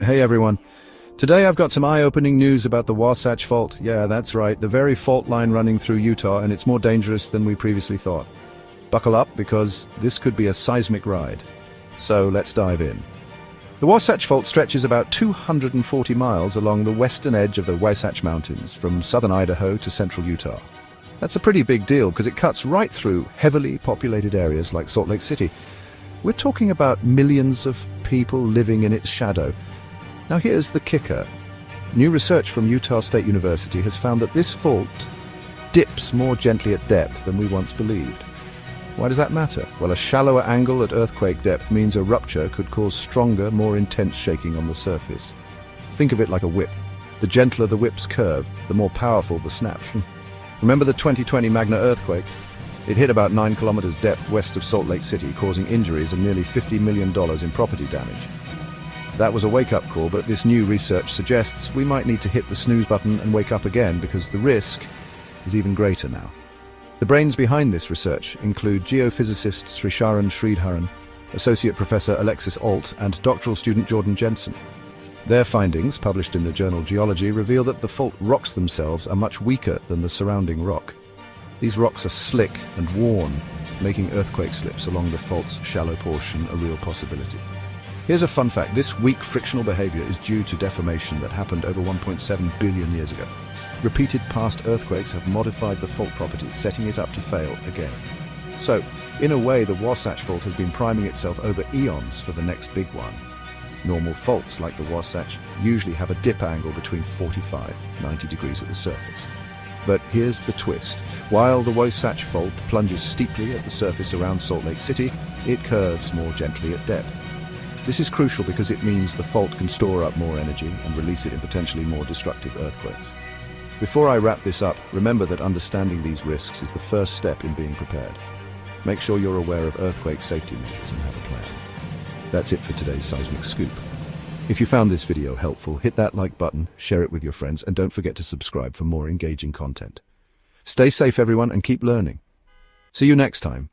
Hey everyone. Today I've got some eye-opening news about the Wasatch Fault. Yeah, that's right, the very fault line running through Utah, and it's more dangerous than we previously thought. Buckle up, because this could be a seismic ride. So let's dive in. The Wasatch Fault stretches about 240 miles along the western edge of the Wasatch Mountains, from southern Idaho to central Utah. That's a pretty big deal because it cuts right through heavily populated areas like Salt Lake City. We're talking about millions of people living in its shadow. Now here's the kicker. New research from Utah State University has found that this fault dips more gently at depth than we once believed. Why does that matter? Well, a shallower angle at earthquake depth means a rupture could cause stronger, more intense shaking on the surface. Think of it like a whip. The gentler the whip's curve, the more powerful the snap. Remember the 2020 Magna earthquake? It hit about 9 kilometers depth west of Salt Lake City, causing injuries and nearly $50 million in property damage. That was a wake-up call, but this new research suggests we might need to hit the snooze button and wake up again because the risk is even greater now. The brains behind this research include geophysicist Srisharan Sridharan, Associate Professor Alexis Alt, and doctoral student Jordan Jensen. Their findings, published in the journal Geology, reveal that the fault rocks themselves are much weaker than the surrounding rock. These rocks are slick and worn, making earthquake slips along the fault's shallow portion a real possibility. Here's a fun fact. This weak frictional behavior is due to deformation that happened over 1.7 billion years ago. Repeated past earthquakes have modified the fault properties, setting it up to fail again. So, in a way, the Wasatch Fault has been priming itself over eons for the next big one. Normal faults like the Wasatch usually have a dip angle between 45–90 degrees at the surface. But here's the twist. While the Wasatch Fault plunges steeply at the surface around Salt Lake City, it curves more gently at depth. This is crucial because it means the fault can store up more energy and release it in potentially more destructive earthquakes. Before I wrap this up, remember that understanding these risks is the first step in being prepared. Make sure you're aware of earthquake safety measures and have a plan. That's it for today's Seismic Scoop. If you found this video helpful, hit that like button, share it with your friends, and don't forget to subscribe for more engaging content. Stay safe, everyone, and keep learning. See you next time.